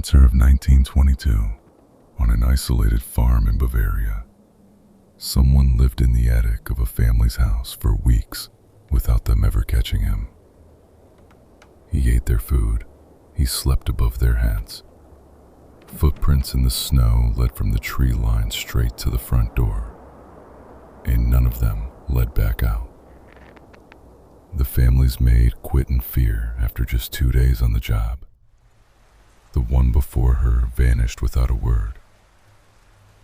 winter of 1922, on an isolated farm in Bavaria, someone lived in the attic of a family's house for weeks without them ever catching him. He ate their food, he slept above their heads. Footprints in the snow led from the tree line straight to the front door, and none of them led back out. The family's maid quit in fear after just 2 days on the job. The one before her vanished without a word.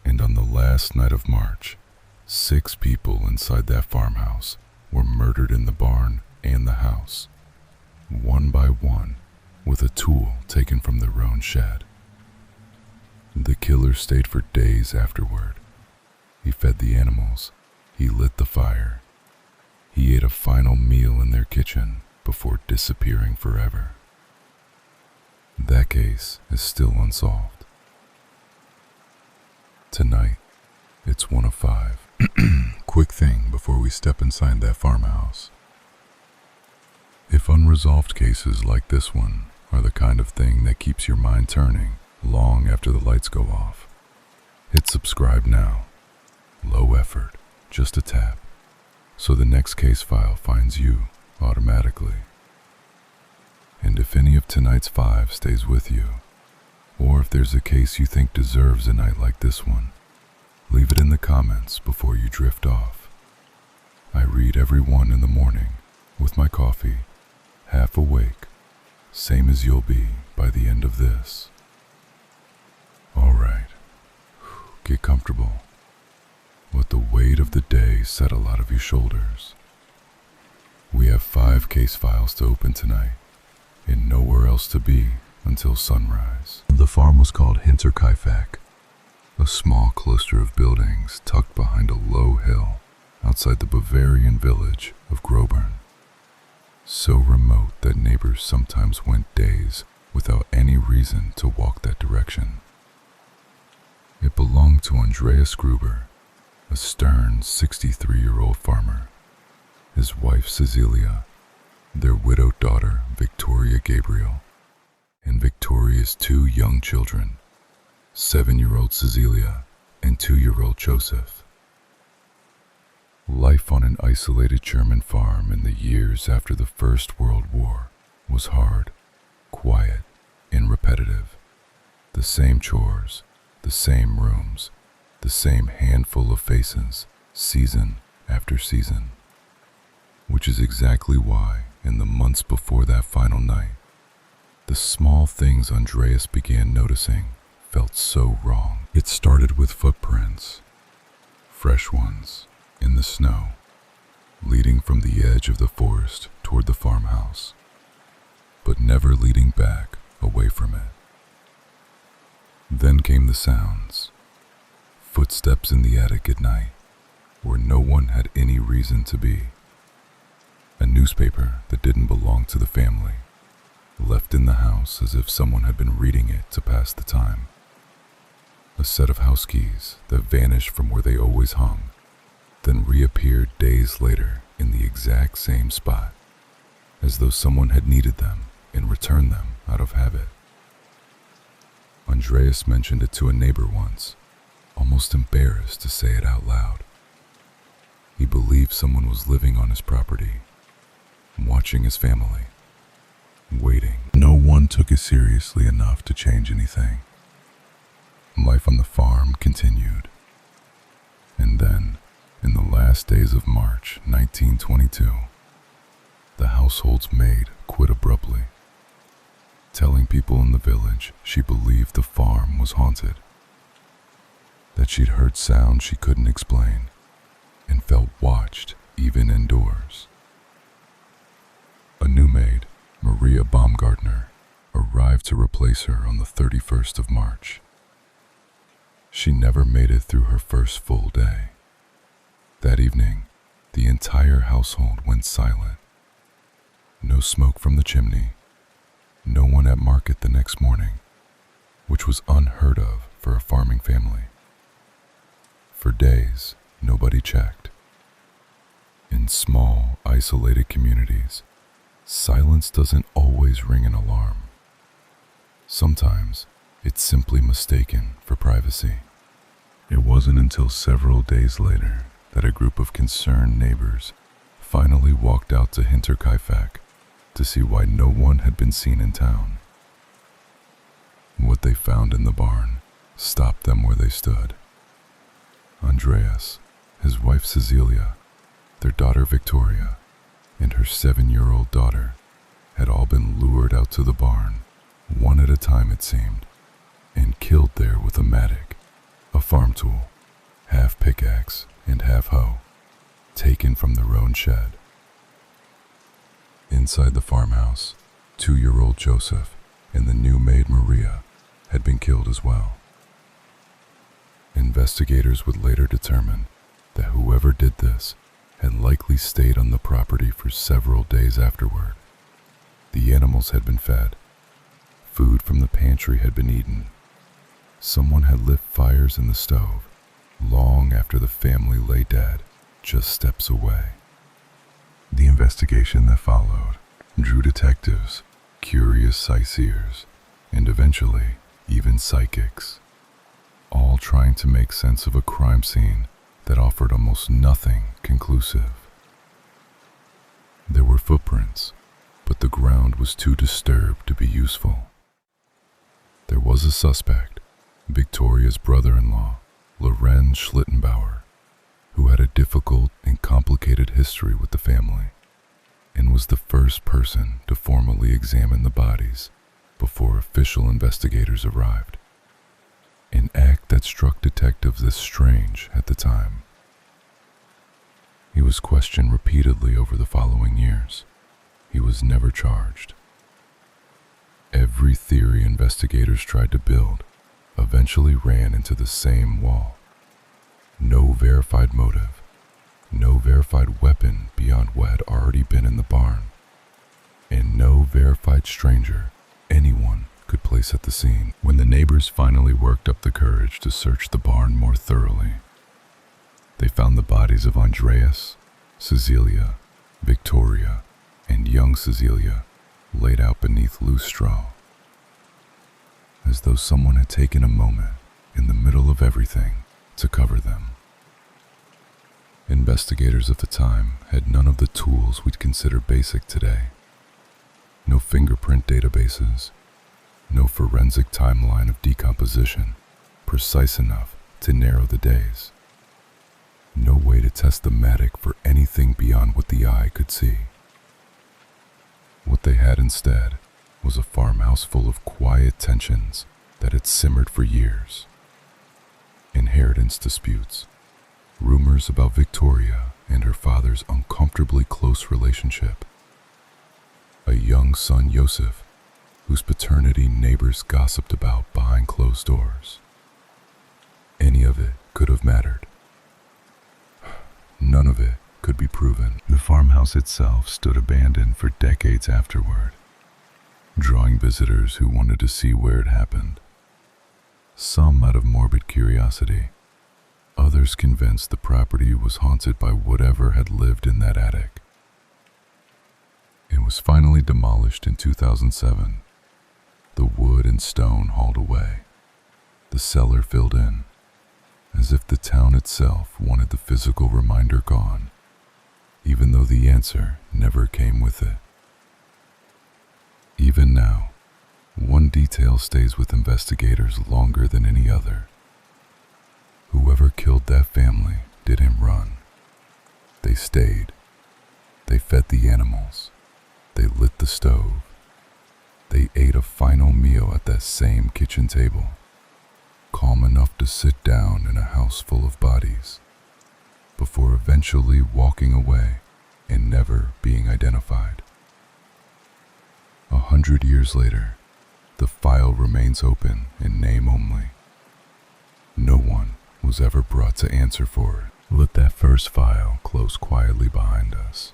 And on the last night of March, 6 people inside that farmhouse were murdered in the barn and the house, one by one, with a tool taken from their own shed. The killer stayed for days afterward. He fed the animals, he lit the fire, he ate a final meal in their kitchen before disappearing forever. That case is still unsolved. Tonight, it's 1 of 5. Quick thing before we step inside that farmhouse. If unresolved cases like this one are the kind of thing that keeps your mind turning long after the lights go off, hit subscribe now. Low effort, just a tap, so the next case file finds you automatically. And if any of tonight's 5 stays with you, or if there's a case you think deserves a night like this one, leave it in the comments before you drift off. I read every one in the morning with my coffee, half awake, same as you'll be by the end of this. All right, get comfortable. Let the weight of the day settle out of your shoulders. We have 5 case files to open tonight, and nowhere else to be until sunrise. The farm was called Hinterkaifeck, a small cluster of buildings tucked behind a low hill outside the Bavarian village of Groburn, so remote that neighbors sometimes went days without any reason to walk that direction. It belonged to Andreas Gruber, a stern 63-year-old farmer, his wife Cecilia, their widowed daughter Victoria Gabriel, and Victoria's 2 young children, 7-year-old Cecilia and 2-year-old Joseph. Life on an isolated German farm in the years after the First World War was hard, quiet, and repetitive. The same chores, the same rooms, the same handful of faces, season after season. Which is exactly why, in the months before that final night, the small things Andreas began noticing felt so wrong. It started with footprints, fresh ones, in the snow, leading from the edge of the forest toward the farmhouse, but never leading back away from it. Then came the sounds. Footsteps in the attic at night, where no one had any reason to be. A newspaper that didn't belong to the family, left in the house as if someone had been reading it to pass the time. A set of house keys that vanished from where they always hung, then reappeared days later in the exact same spot, as though someone had needed them and returned them out of habit. Andreas mentioned it to a neighbor once, almost embarrassed to say it out loud. He believed someone was living on his property, watching his family, waiting. No one took it seriously enough to change anything. Life on the farm continued. And then, in the last days of March 1922, the household's maid quit abruptly, telling people in the village she believed the farm was haunted, that she'd heard sounds she couldn't explain, and felt watched even indoors. A new maid, Maria Baumgartner, arrived to replace her on the 31st of March. She never made it through her first full day. That evening, the entire household went silent. No smoke from the chimney, no one at market the next morning, which was unheard of for a farming family. For days, nobody checked. In small, isolated communities, silence doesn't always ring an alarm. Sometimes, it's simply mistaken for privacy. It wasn't until several days later that a group of concerned neighbors finally walked out to Hinterkaifeck to see why no one had been seen in town. What they found in the barn stopped them where they stood. Andreas, his wife Cecilia, their daughter Victoria, and her 7-year-old daughter had all been lured out to the barn, one at a time it seemed, and killed there with a mattock, a farm tool, half pickaxe and half hoe, taken from their own shed. Inside the farmhouse, 2-year-old Joseph and the new maid Maria had been killed as well. Investigators would later determine that whoever did this had likely stayed on the property for several days afterward. The animals had been fed. Food from the pantry had been eaten. Someone had lit fires in the stove long after the family lay dead just steps away. The investigation that followed drew detectives, curious sightseers, and eventually even psychics, all trying to make sense of a crime scene that offered almost nothing conclusive. There were footprints, but the ground was too disturbed to be useful. There was a suspect, Victoria's brother-in-law, Lorenz Schlittenbauer, who had a difficult and complicated history with the family, and was the first person to formally examine the bodies before official investigators arrived. An act that struck detectives as strange at the time. He was questioned repeatedly over the following years. He was never charged. Every theory investigators tried to build eventually ran into the same wall. No verified motive, no verified weapon beyond what had already been in the barn, and no verified stranger anyone could place at the scene. When the neighbors finally worked up the courage to search the barn more thoroughly, they found the bodies of Andreas, Cecilia, Victoria, and young Cecilia laid out beneath loose straw, as though someone had taken a moment in the middle of everything to cover them. Investigators of the time had none of the tools we'd consider basic today. No fingerprint databases, no forensic timeline of decomposition precise enough to narrow the days. No way to test the mattock for anything beyond what the eye could see. What they had instead was a farmhouse full of quiet tensions that had simmered for years. Inheritance disputes, rumors about Victoria and her father's uncomfortably close relationship, a young son Joseph, whose paternity neighbors gossiped about behind closed doors. Any of it could have mattered. None of it could be proven. The farmhouse itself stood abandoned for decades afterward, drawing visitors who wanted to see where it happened. Some out of morbid curiosity, others convinced the property was haunted by whatever had lived in that attic. It was finally demolished in 2007, the wood and stone hauled away, the cellar filled in, as if the town itself wanted the physical reminder gone, even though the answer never came with it. Even now, one detail stays with investigators longer than any other. Whoever killed that family didn't run. They stayed. They fed the animals. They lit the stove. They ate a final meal at that same kitchen table, calm enough to sit down in a house full of bodies, before eventually walking away and never being identified. 100 years later, the file remains open in name only. No one was ever brought to answer for it. Let that first file close quietly behind us.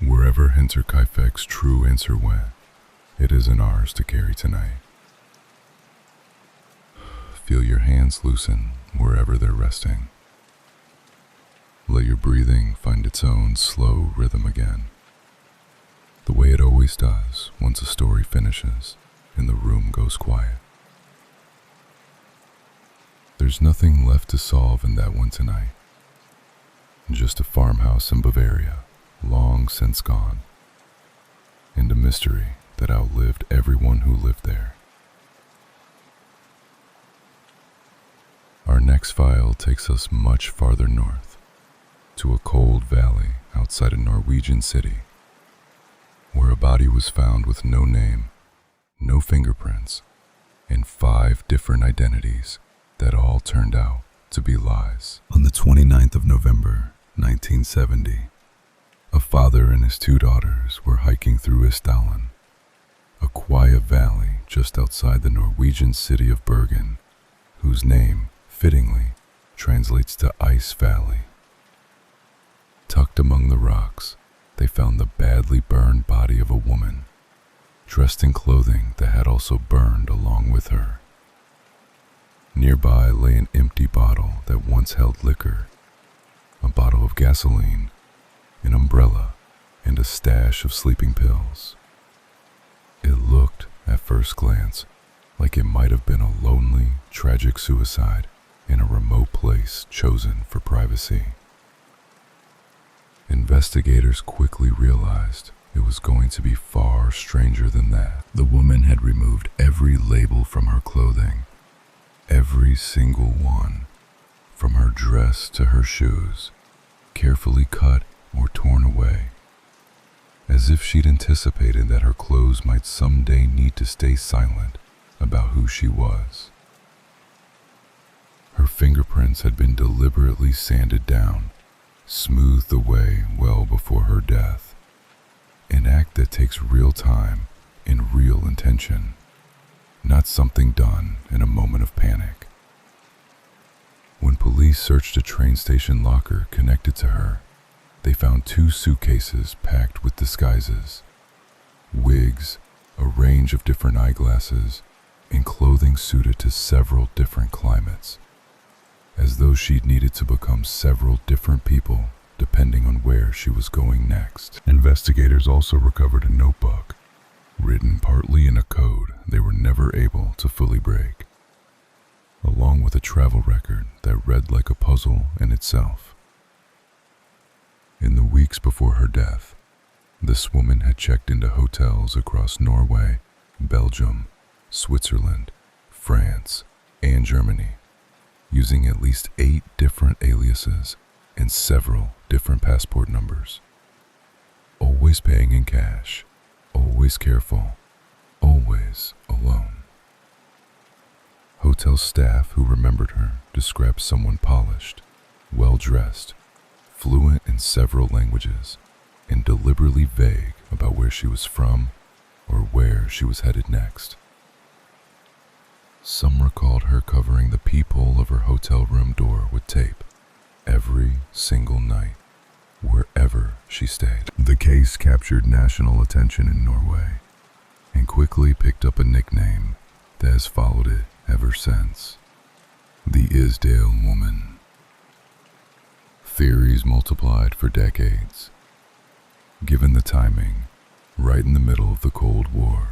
Wherever Hinterkaifeck's true answer went, it isn't ours to carry tonight. Feel your hands loosen wherever they're resting. Let your breathing find its own slow rhythm again, the way it always does once a story finishes. and the room goes quiet. There's nothing left to solve in that one tonight. Just a farmhouse in Bavaria, long since gone, and a mystery that outlived everyone who lived there. Our next file takes us much farther north, to a cold valley outside a Norwegian city, where a body was found with no name, no fingerprints, and 5 different identities that all turned out to be lies. On the 29th of November, 1970, a father and his 2 daughters were hiking through Isdal, a quiet valley just outside the Norwegian city of Bergen, whose name, fittingly, translates to Ice Valley. Tucked among the rocks, they found the badly burned body of a woman, dressed in clothing that had also burned along with her. Nearby lay an empty bottle that once held liquor, a bottle of gasoline, an umbrella, and a stash of sleeping pills. It looked, at first glance, like it might have been a lonely, tragic suicide in a remote place chosen for privacy. Investigators quickly realized it was going to be far stranger than that. The woman had removed every label from her clothing, every single one, from her dress to her shoes, carefully cut or torn away, as if she'd anticipated that her clothes might someday need to stay silent about who she was. Her fingerprints had been deliberately sanded down, smoothed away well before her death, an act that takes real time and real intention, not something done in a moment of panic. When police searched a train station locker connected to her, they found 2 suitcases packed with disguises, wigs, a range of different eyeglasses, and clothing suited to several different climates, as though she'd needed to become several different people depending on where she was going next. Investigators also recovered a notebook, written partly in a code they were never able to fully break, along with a travel record that read like a puzzle in itself. In the weeks before her death, this woman had checked into hotels across Norway, Belgium, Switzerland, France, and Germany, using at least 8 different aliases and several different passport numbers. Always paying in cash, always careful, always alone. Hotel staff who remembered her described someone polished, well-dressed, fluent in several languages, and deliberately vague about where she was from or where she was headed next. Some recalled her covering the peephole of her hotel room door with tape every single night, wherever she stayed. The case captured national attention in Norway and quickly picked up a nickname that has followed it ever since: the Isdal woman. Theories multiplied for decades. Given the timing, right in the middle of the Cold War,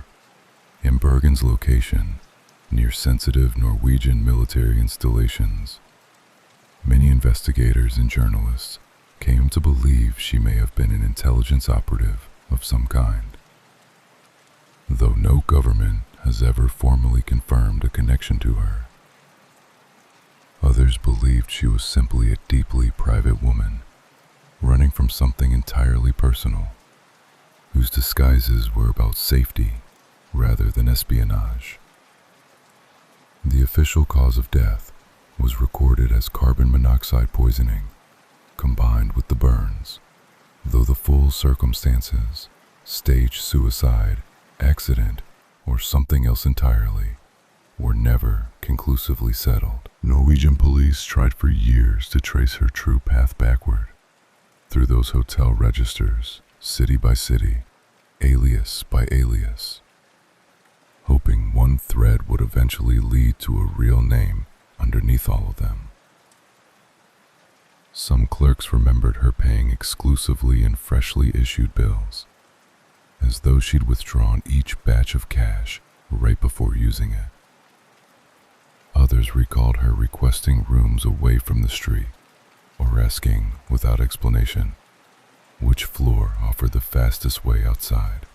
and Bergen's location near sensitive Norwegian military installations, many investigators and journalists came to believe she may have been an intelligence operative of some kind. Though no government has ever formally confirmed a connection to her, others believed she was simply a deeply private woman, running from something entirely personal, whose disguises were about safety rather than espionage. The official cause of death was recorded as carbon monoxide poisoning, combined with the burns, though the full circumstances, staged suicide, accident, or something else entirely, were never conclusively settled. Norwegian police tried for years to trace her true path backward, through those hotel registers, city by city, alias by alias, hoping one thread would eventually lead to a real name underneath all of them. Some clerks remembered her paying exclusively in freshly issued bills, as though she'd withdrawn each batch of cash right before using it. Others recalled her requesting rooms away from the street or asking, without explanation, which floor offered the fastest way outside.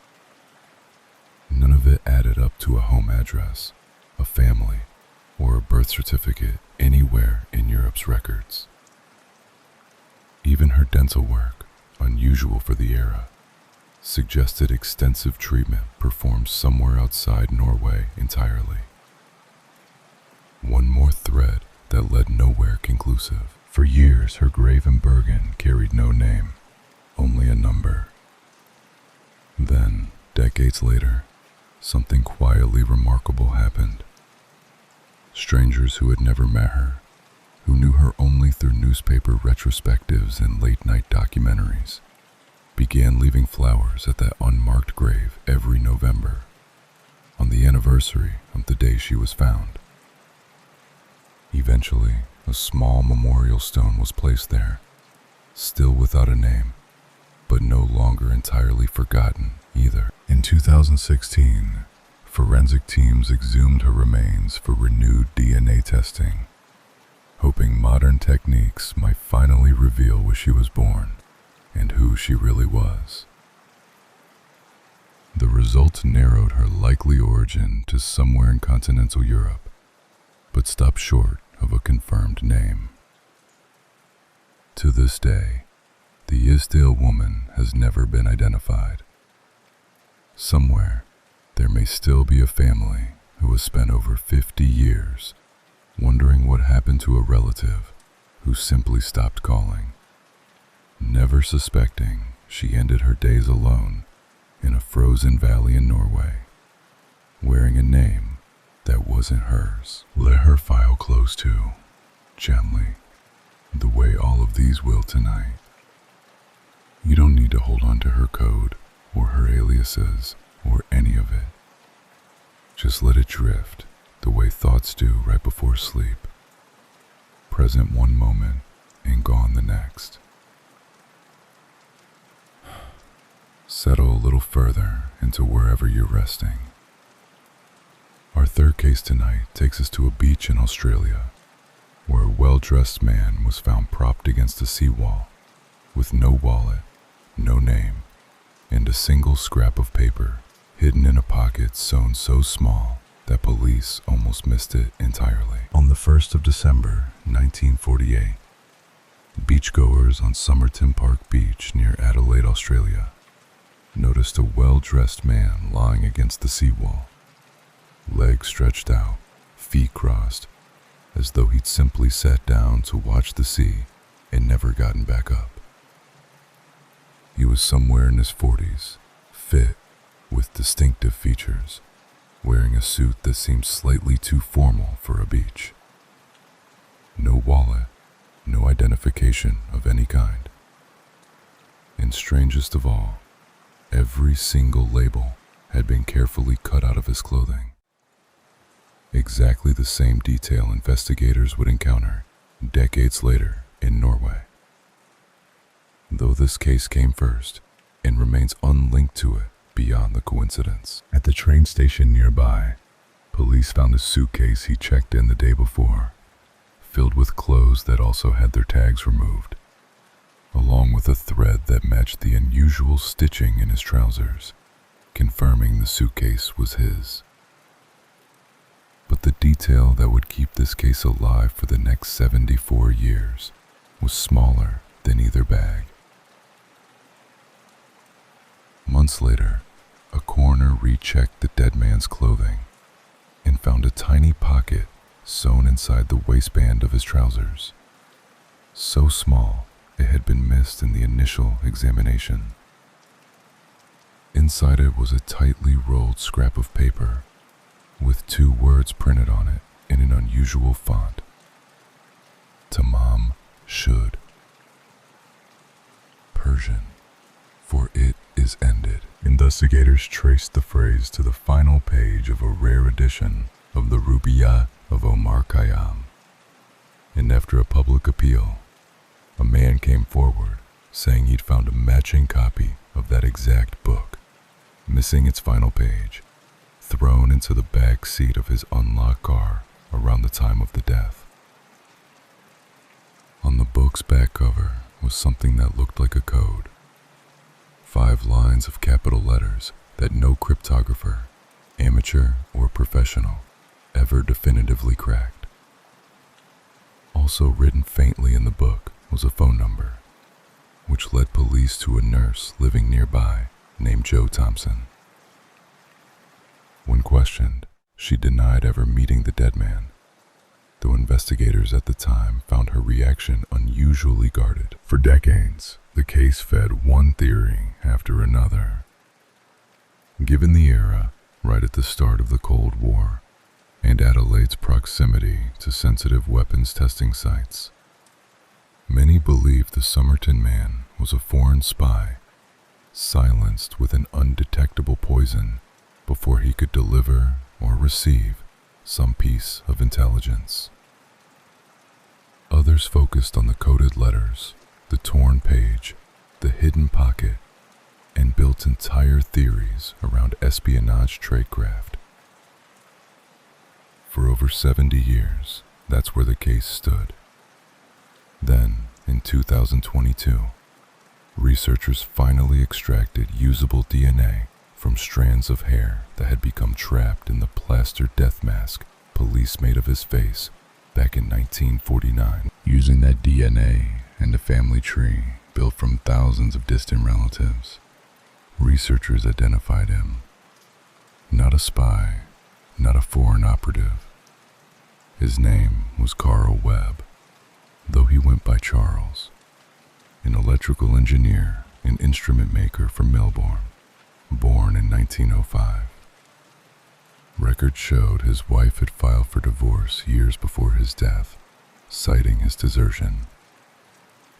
None of it added up to a home address, a family, or a birth certificate anywhere in Europe's records. Even her dental work, unusual for the era, suggested extensive treatment performed somewhere outside Norway entirely. One more thread that led nowhere conclusive. For years, her grave in Bergen carried no name, only a number. Then, decades later, something quietly remarkable happened. Strangers who had never met her, who knew her only through newspaper retrospectives and late-night documentaries, began leaving flowers at that unmarked grave every November, on the anniversary of the day she was found. Eventually, a small memorial stone was placed there, still without a name, but no longer entirely forgotten either. In 2016, forensic teams exhumed her remains for renewed DNA testing, hoping modern techniques might finally reveal where she was born and who she really was. The results narrowed her likely origin to somewhere in continental Europe, but stopped short of a confirmed name. To this day, the Isdal woman has never been identified. Somewhere, there may still be a family who has spent over 50 years wondering what happened to a relative who simply stopped calling, never suspecting she ended her days alone in a frozen valley in Norway, wearing a name that wasn't hers. Let her file close too, gently, the way all of these will tonight. You don't need to hold on to her code or her aliases or any of it. Just let it drift the way thoughts do right before sleep. Present one moment and gone the next. Settle a little further into wherever you're resting. Our third case tonight takes us to a beach in Australia, where a well-dressed man was found propped against a seawall, with no wallet, no name, and a single scrap of paper hidden in a pocket sewn so small that police almost missed it entirely. On the 1st of December, 1948, beachgoers on Somerton Park Beach near Adelaide, Australia, noticed a well-dressed man lying against the seawall, legs stretched out, feet crossed, as though he'd simply sat down to watch the sea and never gotten back up. He was somewhere in his 40s, fit, with distinctive features, wearing a suit that seemed slightly too formal for a beach. No wallet, no identification of any kind. And strangest of all, every single label had been carefully cut out of his clothing. Exactly the same detail investigators would encounter decades later in Norway. Though this case came first and remains unlinked to it beyond the coincidence. At the train station nearby, police found a suitcase he checked in the day before, filled with clothes that also had their tags removed, along with a thread that matched the unusual stitching in his trousers, confirming the suitcase was his. But the detail that would keep this case alive for the next 74 years was smaller than either bag. Months later, a coroner rechecked the dead man's clothing and found a tiny pocket sewn inside the waistband of his trousers, so small it had been missed in the initial examination. Inside it was a tightly rolled scrap of paper with 2 words printed on it in an unusual font. Tamam Shud. Persian, for it is ended. Investigators traced the phrase to the final page of a rare edition of the Rubaiyat of Omar Khayyam. And after a public appeal, a man came forward saying he'd found a matching copy of that exact book, missing its final page, thrown into the back seat of his unlocked car around the time of the death. On the book's back cover was something that looked like a code. 5 lines of capital letters that no cryptographer, amateur or professional, ever definitively cracked. Also written faintly in the book was a phone number, which led police to a nurse living nearby named Jo Thompson. When questioned, she denied ever meeting the dead man, though investigators at the time found her reaction unusually guarded. For decades, the case fed one theory after another. Given the era, right at the start of the Cold War, and Adelaide's proximity to sensitive weapons testing sites, many believed the Somerton Man was a foreign spy, silenced with an undetectable poison before he could deliver or receive some piece of intelligence. Others focused on the coded letters, the torn page, the hidden pocket, and built entire theories around espionage tradecraft. For over 70 years, that's where the case stood. Then, in 2022, researchers finally extracted usable DNA from strands of hair that had become trapped in the plaster death mask police made of his face back in 1949. Using that DNA and a family tree built from thousands of distant relatives, researchers identified him. Not a spy, not a foreign operative. His name was Carl Webb, though he went by Charles, an electrical engineer and instrument maker from Melbourne, born in 1905. Records showed his wife had filed for divorce years before his death, citing his desertion,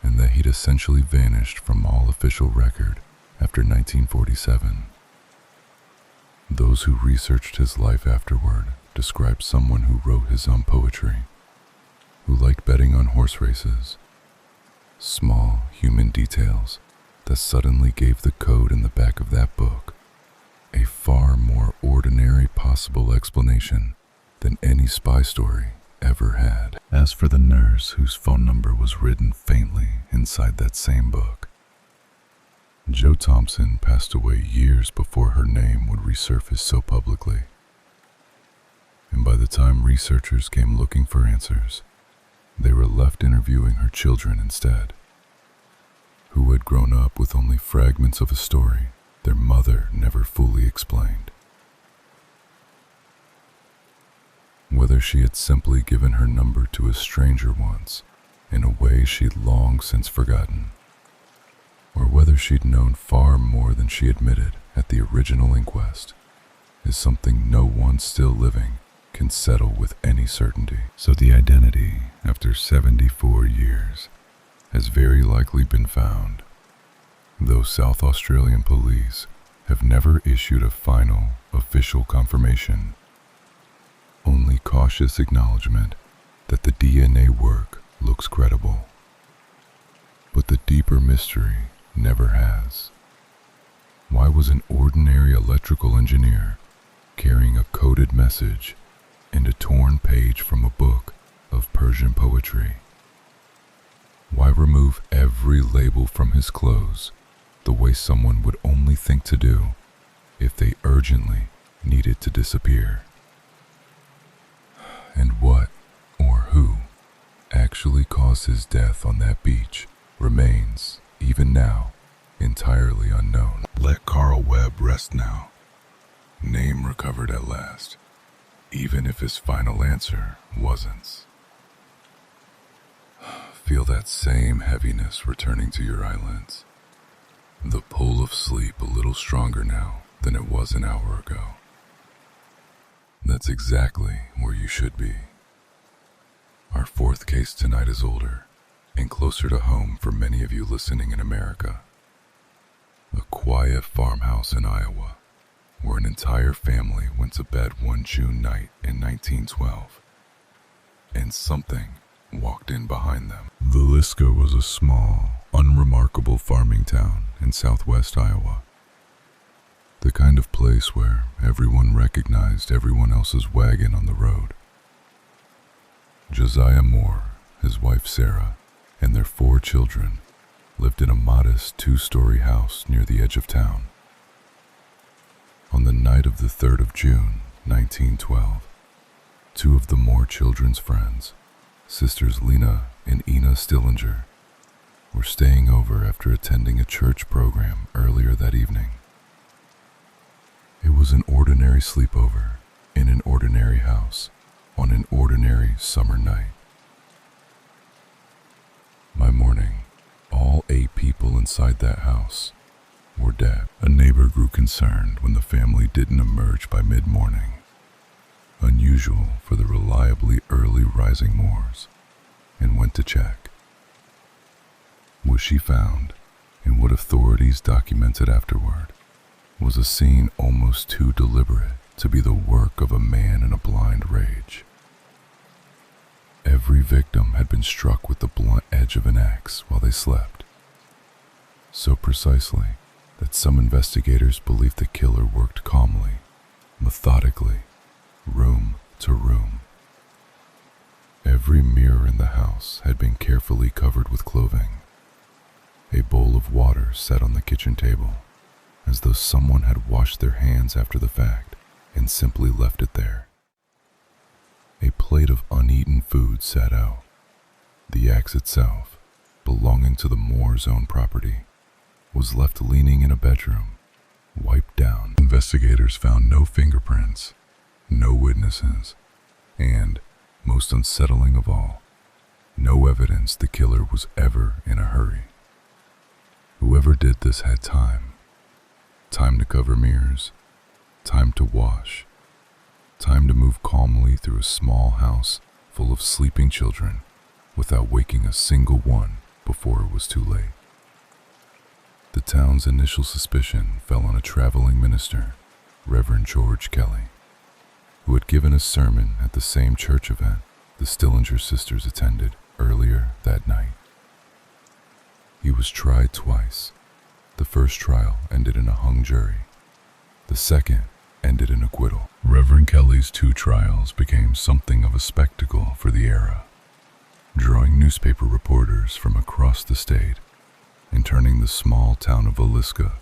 and that he'd essentially vanished from all official record after 1947. Those who researched his life afterward described someone who wrote his own poetry, who liked betting on horse races, small human details that suddenly gave the code in the back of that book a far more ordinary possible explanation than any spy story ever had. As for the nurse whose phone number was written faintly inside that same book, Jo Thompson passed away years before her name would resurface so publicly. And by the time researchers came looking for answers, they were left interviewing her children instead, who had grown up with only fragments of a story their mother never fully explained. Whether she had simply given her number to a stranger once in a way she'd long since forgotten, or whether she'd known far more than she admitted at the original inquest, is something no one still living can settle with any certainty. So the identity, after 74 years, has very likely been found, though South Australian police have never issued a final, official confirmation, only cautious acknowledgement that the DNA work looks credible. But the deeper mystery never has. Why was an ordinary electrical engineer carrying a coded message and a torn page from a book of Persian poetry? Why remove every label from his clothes the way someone would only think to do if they urgently needed to disappear? And what or who actually caused his death on that beach remains, even now, entirely unknown. Let Carl Webb rest now. Name recovered at last, even if his final answer wasn't. Feel that same heaviness returning to your eyelids. The pull of sleep a little stronger now than it was an hour ago. That's exactly where you should be. Our fourth case tonight is older and closer to home for many of you listening in America. A quiet farmhouse in Iowa, where an entire family went to bed one June night in 1912, and something walked in behind them. Villisca was a small, unremarkable farming town in southwest Iowa. The kind of place where everyone recognized everyone else's wagon on the road. Josiah Moore, his wife Sarah, and their 4 children lived in a modest 2-story house near the edge of town. On the night of the 3rd of June, 1912, 2 of the Moore children's friends, sisters Lena and Ina Stillinger, were staying over after attending a church program earlier that evening. It was an ordinary sleepover in an ordinary house on an ordinary summer night. By morning, all 8 people inside that house were dead. A neighbor grew concerned when the family didn't emerge by mid-morning, unusual for the reliably early rising Moores, and went to check. What she found, and what authorities documented afterward, was a scene almost too deliberate to be the work of a man in a blind rage. Every victim had been struck with the blunt edge of an axe while they slept, so precisely that some investigators believed the killer worked calmly, methodically, room to room. Every mirror in the house had been carefully covered with clothing. A bowl of water sat on the kitchen table, as though someone had washed their hands after the fact and simply left it there. A plate of uneaten food sat out. The axe itself, belonging to the Moore's own property, was left leaning in a bedroom, wiped down. Investigators found no fingerprints, no witnesses, and, most unsettling of all, no evidence the killer was ever in a hurry. Whoever did this had time to cover mirrors, time to wash, time to move calmly through a small house full of sleeping children without waking a single one before it was too late. The town's initial suspicion fell on a traveling minister, Reverend George Kelly, who had given a sermon at the same church event the Stillinger sisters attended earlier that night. He was tried twice. The first trial ended in a hung jury. The second ended in acquittal. Reverend Kelly's 2 trials became something of a spectacle for the era, drawing newspaper reporters from across the state and turning the small town of Villisca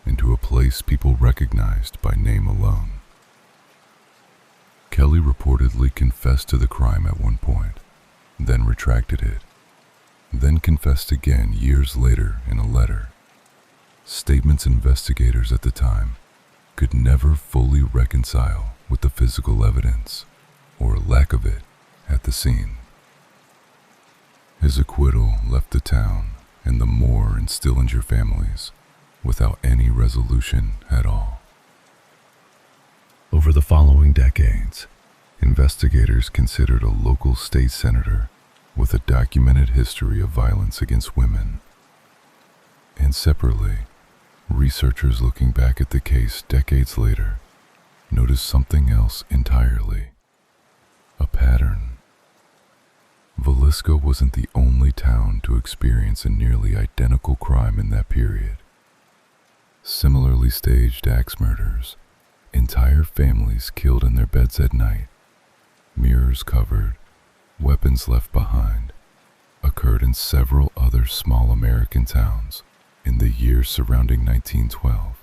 into a place people recognized by name alone. Kelly reportedly confessed to the crime at one point, then retracted it, then confessed again years later in a letter. Statements investigators at the time could never fully reconcile with the physical evidence, or lack of it, at the scene. His acquittal left the town and the Moore and Stillinger families without any resolution at all. Over the following decades, investigators considered a local state senator with a documented history of violence against women. And separately, researchers looking back at the case decades later noticed something else entirely: a pattern. Villisca wasn't the only town to experience a nearly identical crime in that period. Similarly staged axe murders, entire families killed in their beds at night, mirrors covered, weapons left behind, occurred in several other small American towns in the years surrounding 1912.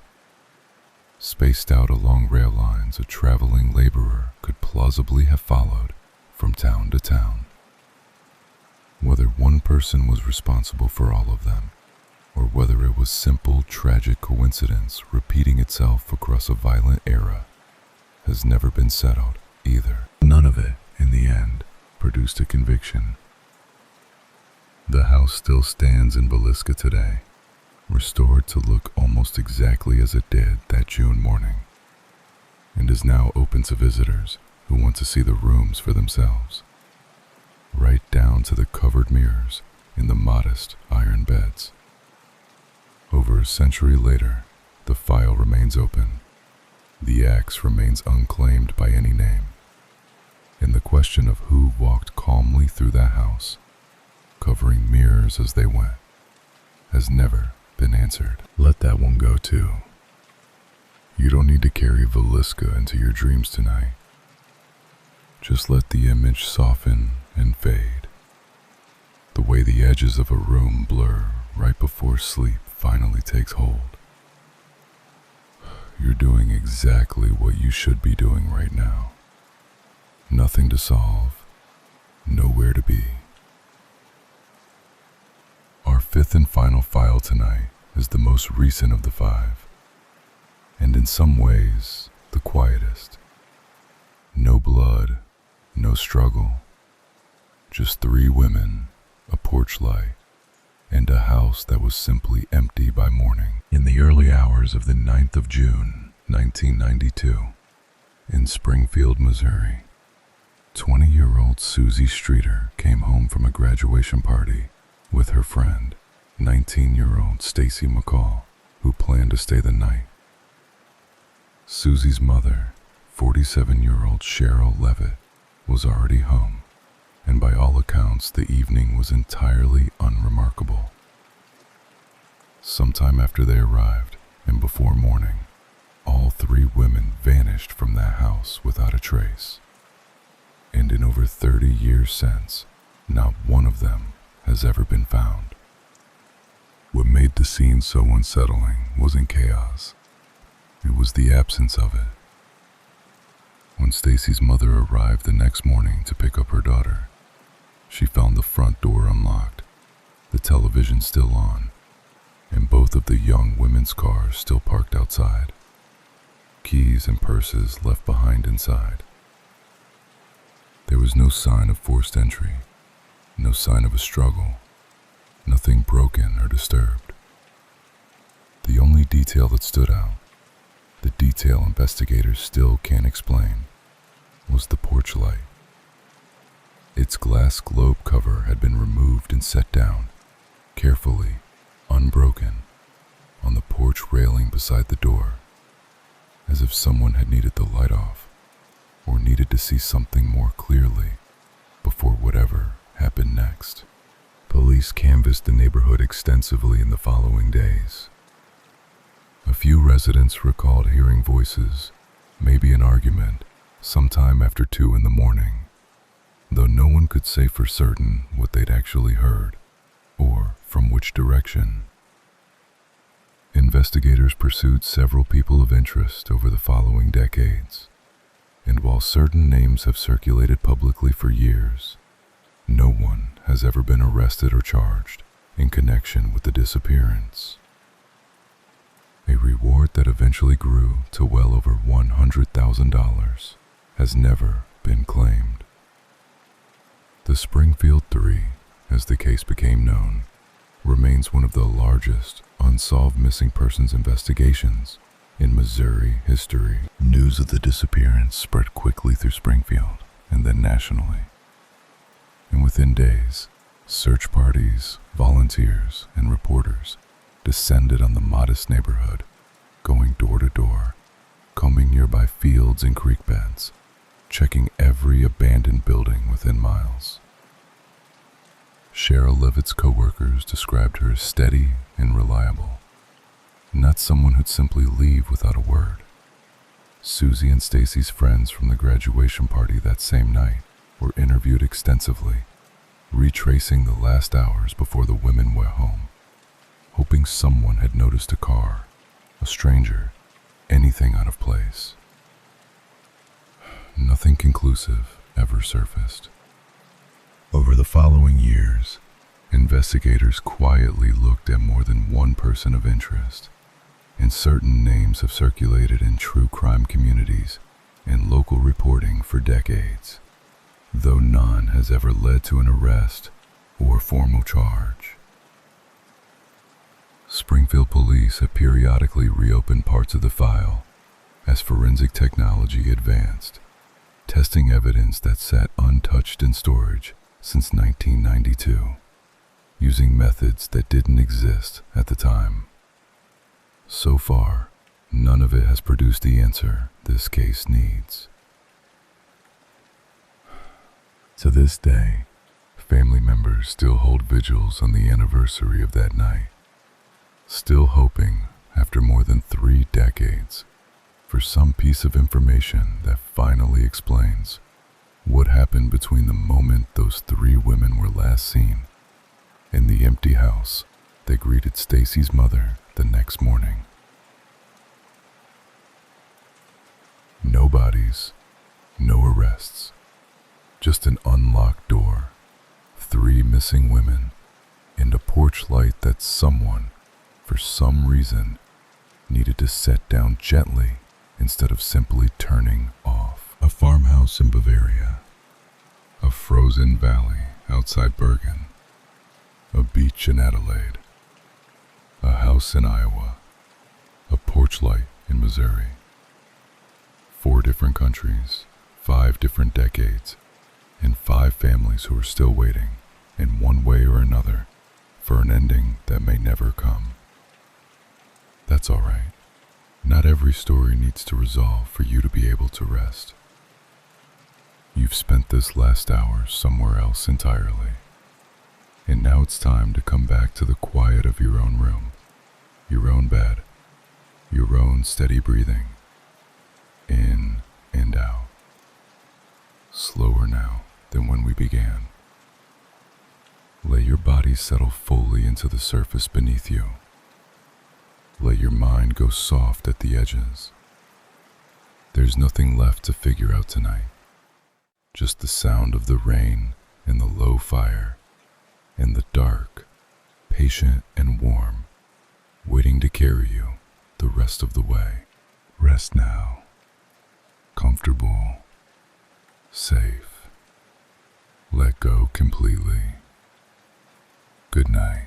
Spaced out along rail lines, a traveling laborer could plausibly have followed from town to town. Whether one person was responsible for all of them, or whether it was simple tragic coincidence repeating itself across a violent era, has never been settled either. None of it, in the end, produced a conviction. The house still stands in Villisca today, restored to look almost exactly as it did that June morning, and is now open to visitors who want to see the rooms for themselves, right down to the covered mirrors in the modest iron beds. Over a century later, the file remains open. The axe remains unclaimed by any name, and the question of who walked calmly through that house, covering mirrors as they went, has never been answered. Let that one go too. You don't need to carry Villisca into your dreams tonight. Just let the image soften and fade, the way the edges of a room blur right before sleep finally takes hold. You're doing exactly what you should be doing right now. Nothing to solve, nowhere to be. Our fifth and final file tonight is the most recent of the five, and in some ways, the quietest. No blood, no struggle, just 3 women, a porch light, and a house that was simply empty by morning. In the early hours of the 9th of June, 1992, in Springfield, Missouri, 20-year-old Susie Streeter came home from a graduation party with her friend, 19-year-old Stacy McCall, who planned to stay the night. Susie's mother, 47-year-old Cheryl Levitt, was already home, and by all accounts the evening was entirely unremarkable. Sometime after they arrived, and before morning, all 3 women vanished from that house without a trace. And in over 30 years since, not one of them has ever been found. What made the scene so unsettling wasn't chaos. It was the absence of it. When Stacy's mother arrived the next morning to pick up her daughter, she found the front door unlocked, the television still on, and both of the young women's cars still parked outside, keys and purses left behind inside. There was no sign of forced entry, no sign of a struggle, nothing broken or disturbed. The only detail that stood out, the detail investigators still can't explain, was the porch light. Its glass globe cover had been removed and set down, carefully, unbroken, on the porch railing beside the door, as if someone had needed the light off, or needed to see something more clearly before whatever happened next. Police canvassed the neighborhood extensively in the following days. A few residents recalled hearing voices, maybe an argument, sometime after 2 in the morning, though no one could say for certain what they'd actually heard, or from which direction. Investigators pursued several people of interest over the following decades, and while certain names have circulated publicly for years, no one has ever been arrested or charged in connection with the disappearance. A reward that eventually grew to well over $100,000 has never been claimed. The Springfield 3, as the case became known, remains one of the largest unsolved missing persons investigations in Missouri history. News of the disappearance spread quickly through Springfield and then nationally. And within days, search parties, volunteers, and reporters descended on the modest neighborhood, going door to door, combing nearby fields and creek beds, checking every abandoned building within miles. Cheryl Levitt's co-workers described her as steady and reliable, not someone who'd simply leave without a word. Susie and Stacy's friends from the graduation party that same night were interviewed extensively, retracing the last hours before the women went home, hoping someone had noticed a car, a stranger, anything out of place. Nothing conclusive ever surfaced. Over the following years, investigators quietly looked at more than one person of interest, and certain names have circulated in true crime communities and local reporting for decades, though none has ever led to an arrest or formal charge. Springfield police have periodically reopened parts of the file as forensic technology advanced, testing evidence that sat untouched in storage since 1992, using methods that didn't exist at the time. So far, none of it has produced the answer this case needs. To this day, family members still hold vigils on the anniversary of that night, still hoping, after more than 3 decades, for some piece of information that finally explains what happened between the moment those three women were last seen in the empty house that greeted Stacy's mother the next morning. No bodies, no arrests, just an unlocked door, three missing women, and a porch light that someone, for some reason, needed to set down gently instead of simply turning off. A farmhouse in Bavaria, a frozen valley outside Bergen, a beach in Adelaide, a house in Iowa, a porch light in Missouri. 4 different countries, 5 different decades, and 5 families who are still waiting, in one way or another, for an ending that may never come. That's all right. Not every story needs to resolve for you to be able to rest. You've spent this last hour somewhere else entirely, and now it's time to come back to the quiet of your own room, your own bed, your own steady breathing, in and out. Slower now than when we began. Let your body settle fully into the surface beneath you. Let your mind go soft at the edges. There's nothing left to figure out tonight. Just the sound of the rain and the low fire, and the dark, patient and warm, waiting to carry you the rest of the way. Rest now. Comfortable. Safe. Let go completely. Good night.